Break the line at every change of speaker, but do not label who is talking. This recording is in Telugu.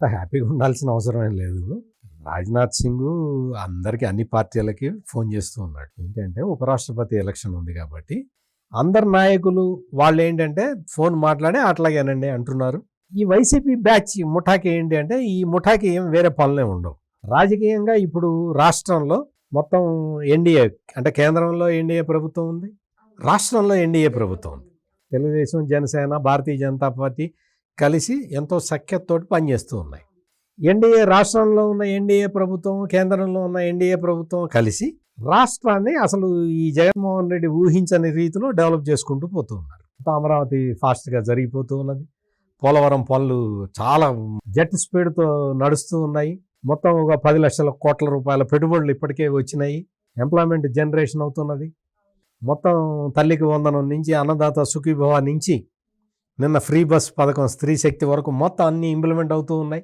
అంత హ్యాపీగా ఉండాల్సిన అవసరం ఏం లేదు. రాజ్నాథ్ సింగ్ అందరికీ అన్ని పార్టీలకి ఫోన్ చేస్తూ ఉన్నాడు. ఏంటంటే ఉపరాష్ట్రపతి ఎలక్షన్ ఉంది కాబట్టి అందరు నాయకులు వాళ్ళు ఏంటంటే ఫోన్ మాట్లాడి అట్లాగేనండి అంటున్నారు. ఈ వైసీపీ బ్యాచ్ ముఠాకి ఏంటి అంటే ఈ ముఠాకి ఏం వేరే పనులే ఉండవు. రాజకీయంగా ఇప్పుడు రాష్ట్రంలో మొత్తం ఎన్డీఏ అంటే కేంద్రంలో ఎన్డీఏ ప్రభుత్వం ఉంది, రాష్ట్రంలో ఎన్డీఏ ప్రభుత్వం ఉంది. తెలుగుదేశం, జనసేన, భారతీయ జనతా పార్టీ కలిసి ఎంతో సఖ్యతతోటి పనిచేస్తూ ఉన్నాయి. ఎన్డీఏ రాష్ట్రంలో ఉన్న ఎన్డీఏ ప్రభుత్వం, కేంద్రంలో ఉన్న ఎన్డీఏ ప్రభుత్వం కలిసి రాష్ట్రాన్ని అసలు ఈ జగన్మోహన్ రెడ్డి ఊహించని రీతిలో డెవలప్ చేసుకుంటూ పోతూ ఉన్నారు. అమరావతి ఫాస్ట్గా జరిగిపోతూ ఉన్నది. పోలవరం పనులు చాలా జెట్ స్పీడ్తో నడుస్తూ ఉన్నాయి. మొత్తం ఒక 10 లక్షల కోట్ల రూపాయల పెట్టుబడులు ఇప్పటికే వచ్చినాయి. ఎంప్లాయ్మెంట్ జనరేషన్ అవుతున్నది. మొత్తం తల్లికి వందనం నుంచి, అన్నదాత సుఖీభవ నుంచి, నిన్న ఫ్రీ బస్ పథకం, స్త్రీ శక్తి వరకు మొత్తం అన్నీ ఇంప్లిమెంట్ అవుతూ ఉన్నాయి.